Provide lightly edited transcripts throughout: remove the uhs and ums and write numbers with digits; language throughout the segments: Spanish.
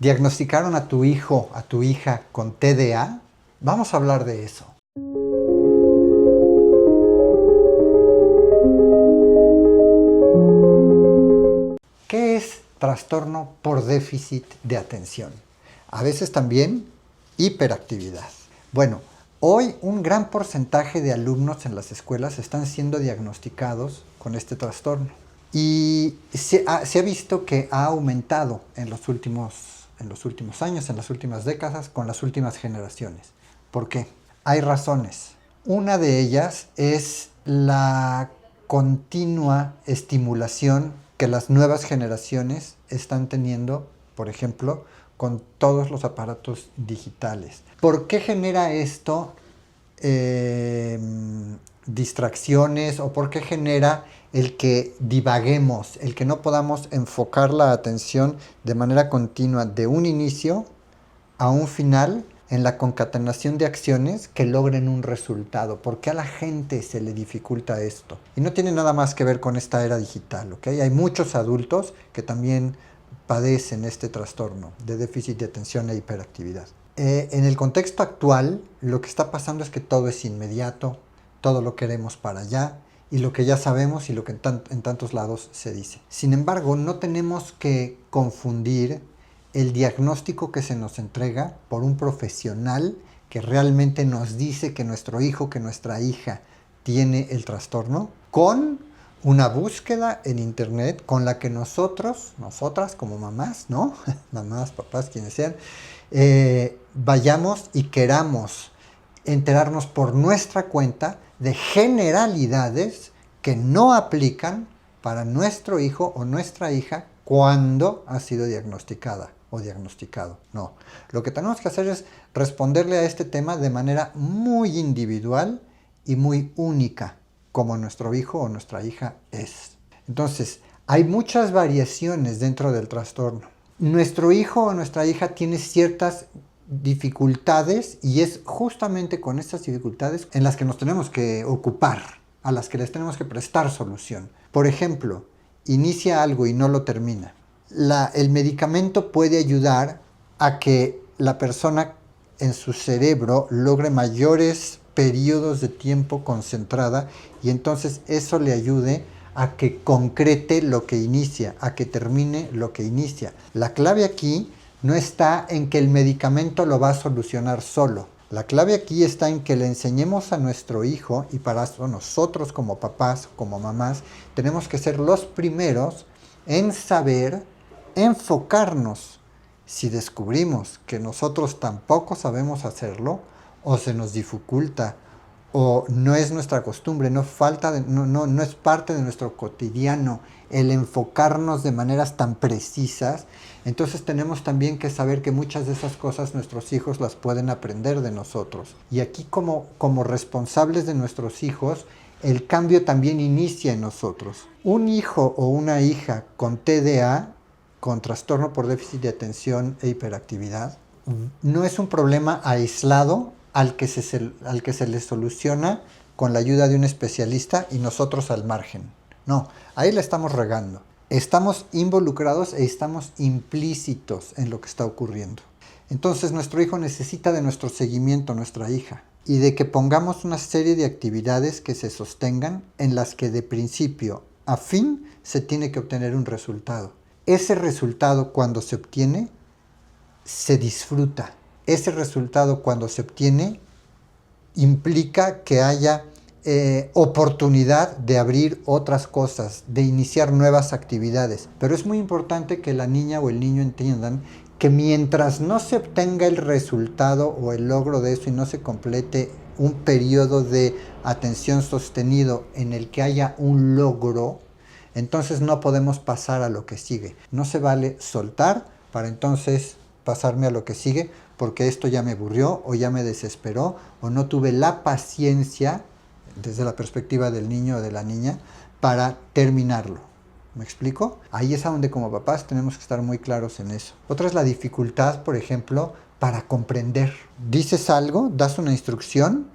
¿Diagnosticaron a tu hijo, a tu hija con TDA? Vamos a hablar de eso. ¿Qué es trastorno por déficit de atención? A veces también hiperactividad. Bueno, hoy un gran porcentaje de alumnos en las escuelas están siendo diagnosticados con este trastorno. Y se ha visto que ha aumentado en los últimos años, en las últimas décadas, con las últimas generaciones. ¿Por qué? Hay razones. Una de ellas es la continua estimulación que las nuevas generaciones están teniendo, por ejemplo, con todos los aparatos digitales. ¿Por qué genera esto distracciones o por qué genera el que divaguemos, el que no podamos enfocar la atención de manera continua de un inicio a un final en la concatenación de acciones que logren un resultado? ¿Por qué a la gente se le dificulta esto? Y no tiene nada más que ver con esta era digital, ¿ok? Hay muchos adultos que también padecen este trastorno de déficit de atención e hiperactividad. En el contexto actual, lo que está pasando es que todo es inmediato, todo lo queremos para allá, y lo que ya sabemos y lo que en tantos lados se dice. Sin embargo, no tenemos que confundir el diagnóstico que se nos entrega por un profesional que realmente nos dice que nuestro hijo, que nuestra hija tiene el trastorno, con una búsqueda en internet con la que nosotras como mamás, ¿no? Mamás, papás, quienes sean, vayamos y queramos enterarnos por nuestra cuenta de generalidades que no aplican para nuestro hijo o nuestra hija cuando ha sido diagnosticada o diagnosticado. No, lo que tenemos que hacer es responderle a este tema de manera muy individual y muy única, como nuestro hijo o nuestra hija es. Entonces, hay muchas variaciones dentro del trastorno. Nuestro hijo o nuestra hija tiene ciertas dificultades y es justamente con estas dificultades en las que nos tenemos que ocupar, a las que les tenemos que prestar solución. Por ejemplo, inicia algo y no lo termina. El medicamento puede ayudar a que la persona en su cerebro logre mayores periodos de tiempo concentrada y entonces eso le ayude a que concrete lo que inicia, a que termine lo que inicia. La clave aquí no está en que el medicamento lo va a solucionar solo. La clave aquí está en que le enseñemos a nuestro hijo, y para eso nosotros como papás, como mamás, tenemos que ser los primeros en saber enfocarnos. Si descubrimos que nosotros tampoco sabemos hacerlo, o se nos dificulta, o no es nuestra costumbre, no es parte de nuestro cotidiano el enfocarnos de maneras tan precisas, entonces tenemos también que saber que muchas de esas cosas nuestros hijos las pueden aprender de nosotros. Y aquí como responsables de nuestros hijos, el cambio también inicia en nosotros. Un hijo o una hija con TDA, con trastorno por déficit de atención e hiperactividad, no es un problema aislado al que se le soluciona con la ayuda de un especialista y nosotros al margen. No, ahí la estamos regando. Estamos involucrados e estamos implícitos en lo que está ocurriendo. Entonces nuestro hijo necesita de nuestro seguimiento, nuestra hija, y de que pongamos una serie de actividades que se sostengan en las que de principio a fin se tiene que obtener un resultado. Ese resultado cuando se obtiene, se disfruta. Ese resultado cuando se obtiene implica que haya oportunidad de abrir otras cosas, de iniciar nuevas actividades. Pero es muy importante que la niña o el niño entiendan que mientras no se obtenga el resultado o el logro de eso y no se complete un periodo de atención sostenido en el que haya un logro, entonces no podemos pasar a lo que sigue. No se vale soltar para entonces pasarme a lo que sigue, porque esto ya me aburrió o ya me desesperó o no tuve la paciencia desde la perspectiva del niño o de la niña para terminarlo. ¿Me explico? Ahí es a donde como papás tenemos que estar muy claros en eso. Otra es la dificultad, por ejemplo, para comprender. Dices algo, das una instrucción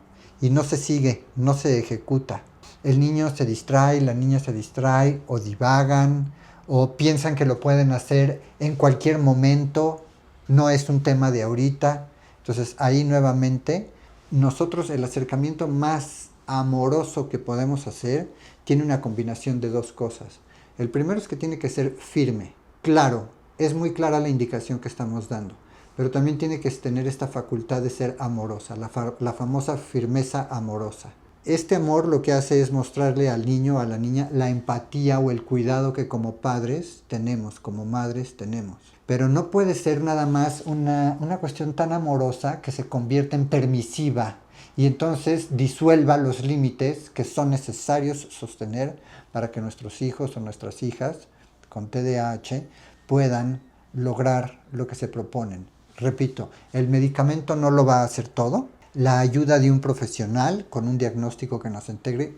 y no se sigue, no se ejecuta. El niño se distrae, la niña se distrae o divagan o piensan que lo pueden hacer en cualquier momento no es un tema de ahorita. Entonces ahí nuevamente, nosotros el acercamiento más amoroso que podemos hacer tiene una combinación de dos cosas. El primero es que tiene que ser firme, claro, es muy clara la indicación que estamos dando, pero también tiene que tener esta facultad de ser amorosa, la famosa firmeza amorosa. Este amor lo que hace es mostrarle al niño o a la niña la empatía o el cuidado que como padres tenemos, como madres tenemos. Pero no puede ser nada más una cuestión tan amorosa que se convierta en permisiva y entonces disuelva los límites que son necesarios sostener para que nuestros hijos o nuestras hijas con TDAH puedan lograr lo que se proponen. Repito, el medicamento no lo va a hacer todo. La ayuda de un profesional con un diagnóstico que nos entregue,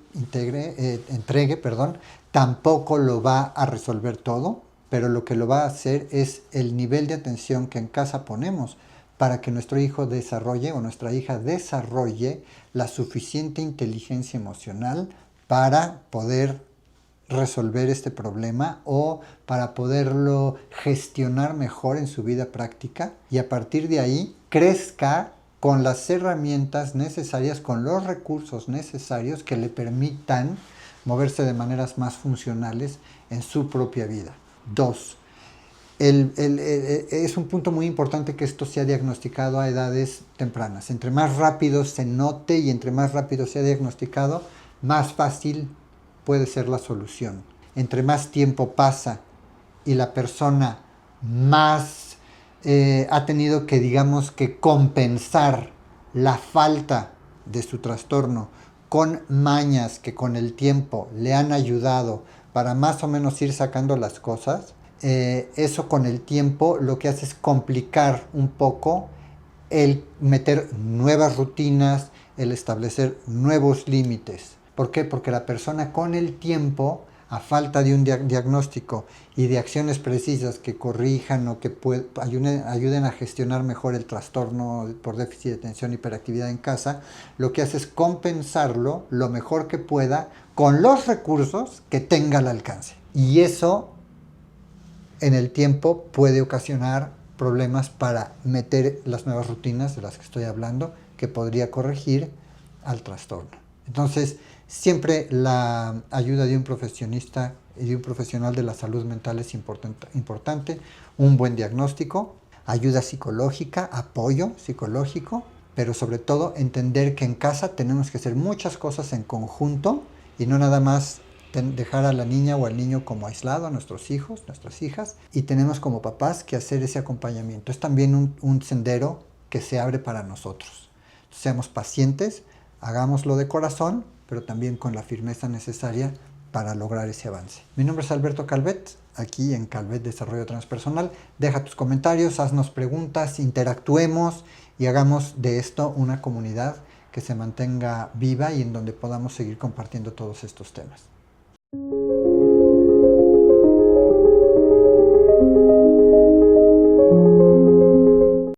tampoco lo va a resolver todo, pero lo que lo va a hacer es el nivel de atención que en casa ponemos para que nuestro hijo desarrolle o nuestra hija desarrolle la suficiente inteligencia emocional para poder resolver este problema o para poderlo gestionar mejor en su vida práctica y a partir de ahí crezca con las herramientas necesarias, con los recursos necesarios que le permitan moverse de maneras más funcionales en su propia vida. 2. Es un punto muy importante que esto sea diagnosticado a edades tempranas. Entre más rápido se note y entre más rápido sea diagnosticado, más fácil puede ser la solución. Entre más tiempo pasa y la persona más ha tenido que, digamos, que compensar la falta de su trastorno con mañas que con el tiempo le han ayudado para más o menos ir sacando las cosas, eso con el tiempo lo que hace es complicar un poco el meter nuevas rutinas, el establecer nuevos límites. ¿Por qué? Porque la persona con el tiempo, a falta de un diagnóstico y de acciones precisas que corrijan o que ayuden a gestionar mejor el trastorno por déficit de atención y hiperactividad en casa, lo que hace es compensarlo lo mejor que pueda con los recursos que tenga al alcance. Y eso en el tiempo puede ocasionar problemas para meter las nuevas rutinas de las que estoy hablando, que podría corregir al trastorno. Entonces, siempre la ayuda de un profesionista y de un profesional de la salud mental es importante. Un buen diagnóstico, ayuda psicológica, apoyo psicológico, pero sobre todo entender que en casa tenemos que hacer muchas cosas en conjunto y no nada más dejar a la niña o al niño como aislado, a nuestros hijos, nuestras hijas, y tenemos como papás que hacer ese acompañamiento. Es también un sendero que se abre para nosotros. Seamos pacientes, hagámoslo de corazón, pero también con la firmeza necesaria para lograr ese avance. Mi nombre es Alberto Calvet, aquí en Calvet Desarrollo Transpersonal. Deja tus comentarios, haznos preguntas, interactuemos y hagamos de esto una comunidad que se mantenga viva y en donde podamos seguir compartiendo todos estos temas.